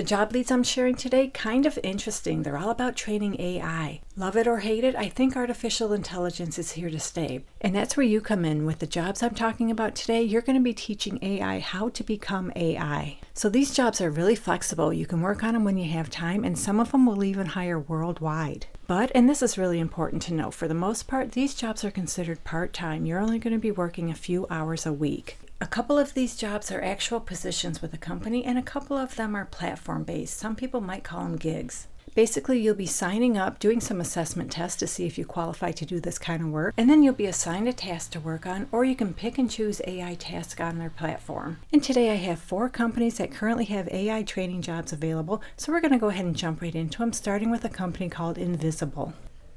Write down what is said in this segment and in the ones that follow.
The job leads I'm sharing today, kind of interesting. They're all about training AI. Love it or hate it, I think artificial intelligence is here to stay. And that's where you come in. With the jobs I'm talking about today, you're going to be teaching AI how to become AI. So these jobs are really flexible. You can work on them when you have time, and some of them will even hire worldwide. But, and this is really important to know, for the most part, these jobs are considered part-time. You're only going to be working a few hours a week. A couple of these jobs are actual positions with a company, and a couple of them are platform-based. Some people might call them gigs. Basically, you'll be signing up, doing some assessment tests to see if you qualify to do this kind of work, and then you'll be assigned a task to work on, or you can pick and choose AI tasks on their platform. And today I have 4 companies that currently have AI training jobs available, so we're going to go ahead and jump right into them, starting with a company called Invisible.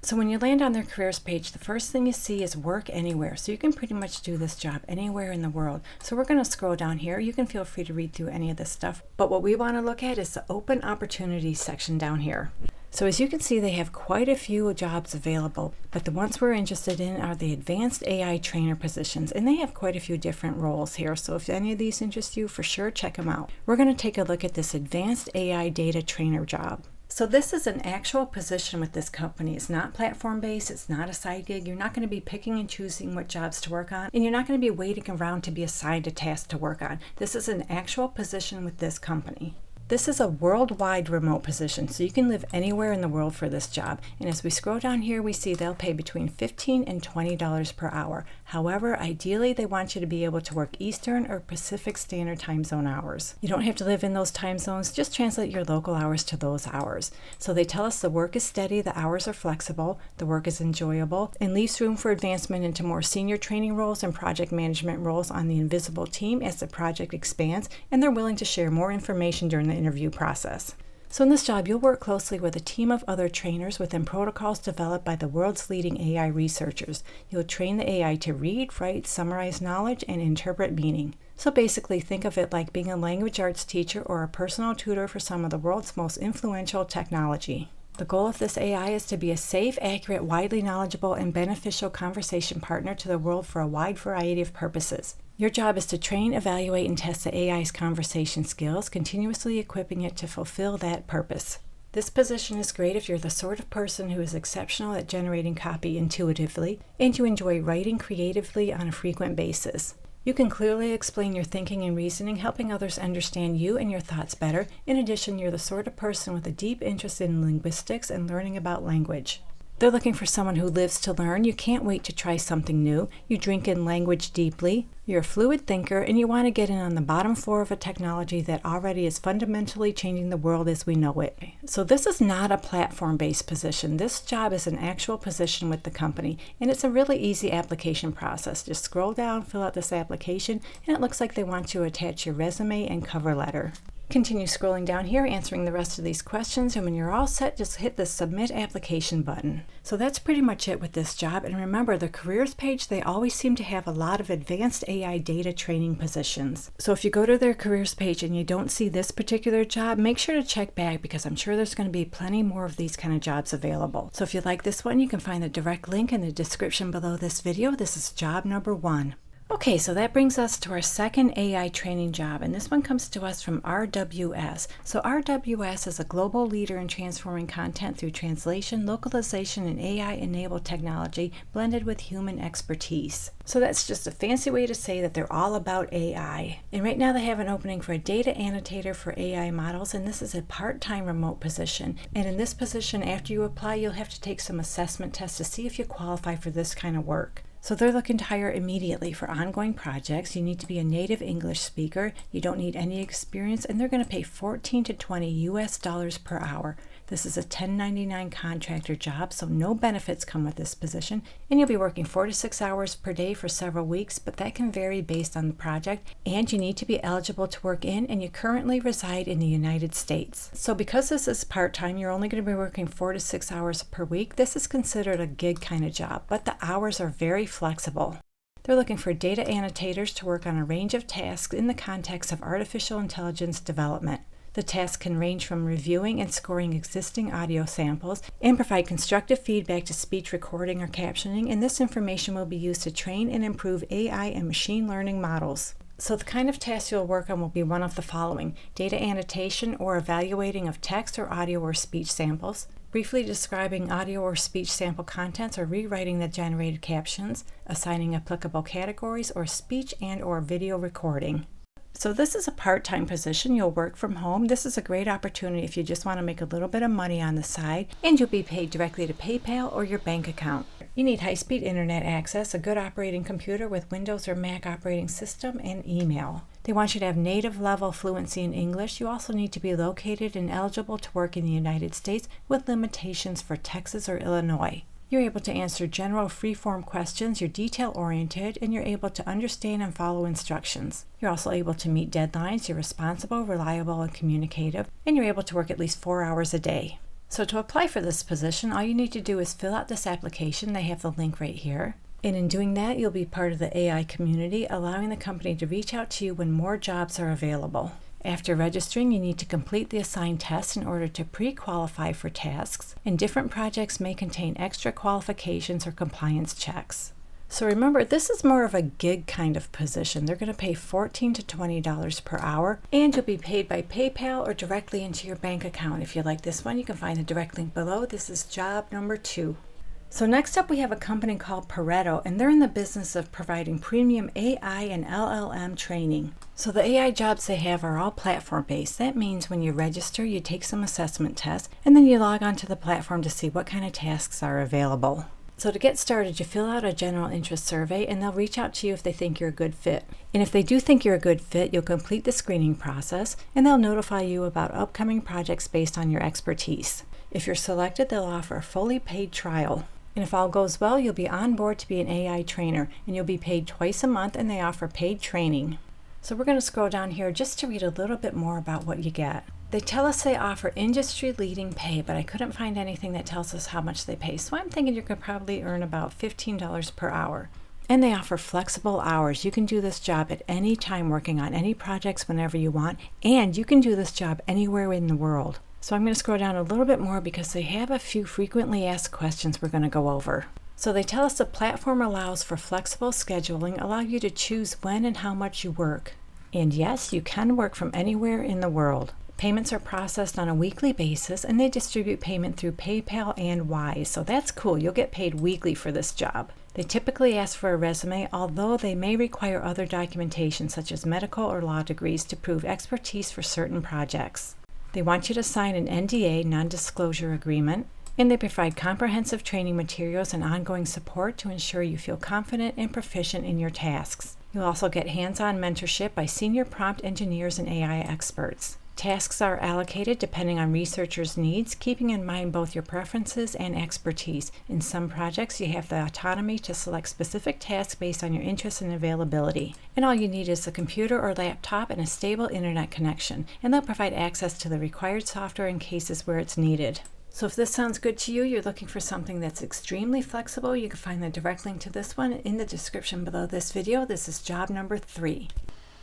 So when you land on their careers page, the first thing you see is work anywhere. So you can pretty much do this job anywhere in the world. So we're going to scroll down here. You can feel free to read through any of this stuff. But what we want to look at is the open opportunities section down here. So as you can see, they have quite a few jobs available, but the ones we're interested in are the advanced AI trainer positions, and they have quite a few different roles here. So if any of these interest you, for sure, check them out. We're going to take a look at this advanced AI data trainer job. So this is an actual position with this company. It's not platform-based. It's not a side gig. You're not going to be picking and choosing what jobs to work on, and you're not going to be waiting around to be assigned a task to work on. This is an actual position with this company. This is a worldwide remote position, so you can live anywhere in the world for this job. And as we scroll down here, we see they'll pay between $15 and $20 per hour. However, ideally, they want you to be able to work Eastern or Pacific Standard Time Zone hours. You don't have to live in those time zones, just translate your local hours to those hours. So they tell us the work is steady, the hours are flexible, the work is enjoyable, and leaves room for advancement into more senior training roles and project management roles on the Invisible team as the project expands, and they're willing to share more information during the interview process. So in this job, you'll work closely with a team of other trainers within protocols developed by the world's leading AI researchers. You'll train the AI to read, write, summarize knowledge, and interpret meaning. So basically, think of it like being a language arts teacher or a personal tutor for some of the world's most influential technology. The goal of this AI is to be a safe, accurate, widely knowledgeable, and beneficial conversation partner to the world for a wide variety of purposes. Your job is to train, evaluate, and test the AI's conversation skills, continuously equipping it to fulfill that purpose. This position is great if you're the sort of person who is exceptional at generating copy intuitively, and you enjoy writing creatively on a frequent basis. You can clearly explain your thinking and reasoning, helping others understand you and your thoughts better. In addition, you're the sort of person with a deep interest in linguistics and learning about language. They're looking for someone who lives to learn. You can't wait to try something new. You drink in language deeply. You're a fluid thinker, and you want to get in on the bottom floor of a technology that already is fundamentally changing the world as we know it. So this is not a platform-based position. This job is an actual position with the company, and it's a really easy application process. Just scroll down, fill out this application, and it looks like they want you to attach your resume and cover letter. Continue scrolling down here, answering the rest of these questions, and when you're all set, just hit the Submit Application button. So that's pretty much it with this job, and remember, the careers page, they always seem to have a lot of advanced AI data training positions. So if you go to their careers page and you don't see this particular job, make sure to check back, because I'm sure there's going to be plenty more of these kind of jobs available. So if you like this one, you can find the direct link in the description below this video. This is job number 1. Okay, so that brings us to our second AI training job, and this one comes to us from RWS. So RWS is a global leader in transforming content through translation, localization, and AI-enabled technology blended with human expertise. So that's just a fancy way to say that they're all about AI. And right now they have an opening for a data annotator for AI models, and this is a part-time remote position. And in this position, after you apply, you'll have to take some assessment tests to see if you qualify for this kind of work. So they're looking to hire immediately for ongoing projects. You need to be a native English speaker. You don't need any experience, and they're going to pay $14 to $20 US per hour. This is a 1099 contractor job, so no benefits come with this position, and you'll be working 4 to 6 hours per day for several weeks, but that can vary based on the project, and you need to be eligible to work in, and you currently reside in the United States. So because this is part-time, you're only going to be working 4 to 6 hours per week. This is considered a gig kind of job, but the hours are very flexible. They're looking for data annotators to work on a range of tasks in the context of artificial intelligence development. The tasks can range from reviewing and scoring existing audio samples and provide constructive feedback to speech recording or captioning, and this information will be used to train and improve AI and machine learning models. So the kind of tasks you'll work on will be one of the following: data annotation or evaluating of text or audio or speech samples, briefly describing audio or speech sample contents or rewriting the generated captions, assigning applicable categories, or speech and or video recording. So this is a part-time position. You'll work from home. This is a great opportunity if you just want to make a little bit of money on the side, and you'll be paid directly to PayPal or your bank account. You need high-speed internet access, a good operating computer with Windows or Mac operating system, and email. They want you to have native level fluency in English. You also need to be located and eligible to work in the United States with limitations for Texas or Illinois. You're able to answer general free-form questions, you're detail-oriented, and you're able to understand and follow instructions. You're also able to meet deadlines, you're responsible, reliable, and communicative, and you're able to work at least 4 hours a day. So to apply for this position, all you need to do is fill out this application. They have the link right here. And in doing that, you'll be part of the AI community, allowing the company to reach out to you when more jobs are available. After registering, you need to complete the assigned tests in order to pre-qualify for tasks, and different projects may contain extra qualifications or compliance checks. So remember, this is more of a gig kind of position. They're going to pay $14 to $20 per hour, and you'll be paid by PayPal or directly into your bank account. If you like this one, you can find the direct link below. This is job number 2. So next up, we have a company called Pareto, and they're in the business of providing premium AI and LLM training. So the AI jobs they have are all platform-based. That means when you register, you take some assessment tests, and then you log onto the platform to see what kind of tasks are available. So to get started, you fill out a general interest survey, and they'll reach out to you if they think you're a good fit. And if they do think you're a good fit, you'll complete the screening process, and they'll notify you about upcoming projects based on your expertise. If you're selected, they'll offer a fully paid trial. And if all goes well, you'll be on board to be an AI trainer, and you'll be paid twice a month, and they offer paid training. So we're going to scroll down here just to read a little bit more about what you get. They tell us they offer industry-leading pay, but I couldn't find anything that tells us how much they pay. So I'm thinking you could probably earn about $15 per hour. And they offer flexible hours. You can do this job at any time, working on any projects whenever you want, and you can do this job anywhere in the world. So I'm going to scroll down a little bit more because they have a few frequently asked questions we're going to go over. So they tell us the platform allows for flexible scheduling, allow you to choose when and how much you work. And yes, you can work from anywhere in the world. Payments are processed on a weekly basis, and they distribute payment through PayPal and Wise. So that's cool. You'll get paid weekly for this job. They typically ask for a resume, although they may require other documentation such as medical or law degrees to prove expertise for certain projects. They want you to sign an NDA, non-disclosure agreement, and they provide comprehensive training materials and ongoing support to ensure you feel confident and proficient in your tasks. You'll also get hands-on mentorship by senior prompt engineers and AI experts. Tasks are allocated depending on researchers' needs, keeping in mind both your preferences and expertise. In some projects, you have the autonomy to select specific tasks based on your interests and availability. And all you need is a computer or laptop and a stable internet connection, and they'll provide access to the required software in cases where it's needed. So if this sounds good to you, you're looking for something that's extremely flexible, you can find the direct link to this one in the description below this video. This is job number 3.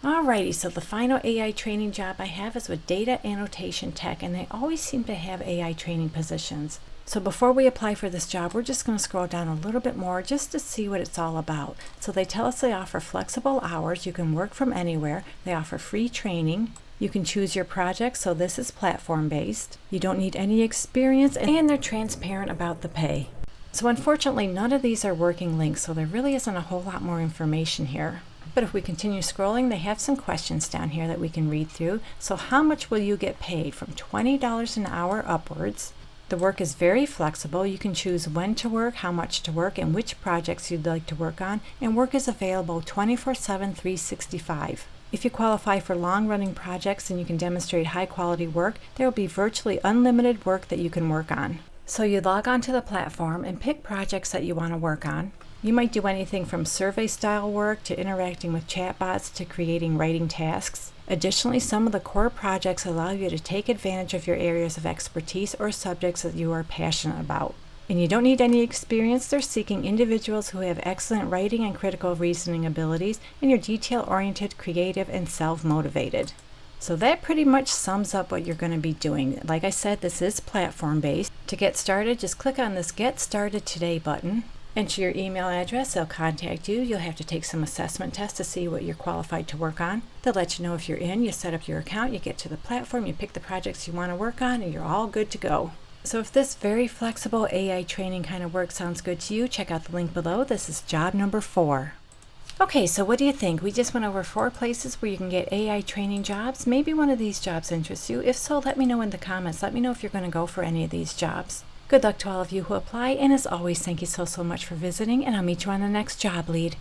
Alrighty, so the final AI training job I have is with Data Annotation Tech, and they always seem to have AI training positions. So before we apply for this job, we're just going to scroll down a little bit more just to see what it's all about. So they tell us they offer flexible hours, you can work from anywhere, they offer free training, you can choose your project, so this is platform-based, you don't need any experience, and they're transparent about the pay. So unfortunately, none of these are working links, so there really isn't a whole lot more information here. But if we continue scrolling, they have some questions down here that we can read through. So how much will you get paid? From $20 an hour upwards. The work is very flexible. You can choose when to work, how much to work, and which projects you'd like to work on. And work is available 24/7, 365. If you qualify for long-running projects and you can demonstrate high-quality work, there will be virtually unlimited work that you can work on. So you log onto the platform and pick projects that you want to work on. You might do anything from survey-style work to interacting with chatbots to creating writing tasks. Additionally, some of the core projects allow you to take advantage of your areas of expertise or subjects that you are passionate about. And you don't need any experience. They're seeking individuals who have excellent writing and critical reasoning abilities, and you're detail-oriented, creative, and self-motivated. So that pretty much sums up what you're going to be doing. Like I said, this is platform-based. To get started, just click on this Get Started Today button. Enter your email address, they'll contact you. You'll have to take some assessment tests to see what you're qualified to work on. They'll let you know if you're in, you set up your account, you get to the platform, you pick the projects you want to work on, and you're all good to go. So if this very flexible AI training kind of work sounds good to you, check out the link below. This is job number 4. Okay, so what do you think? We just went over 4 places where you can get AI training jobs. Maybe one of these jobs interests you. If so, let me know in the comments. Let me know if you're going to go for any of these jobs. Good luck to all of you who apply, and as always, thank you so much for visiting, and I'll meet you on the next job lead.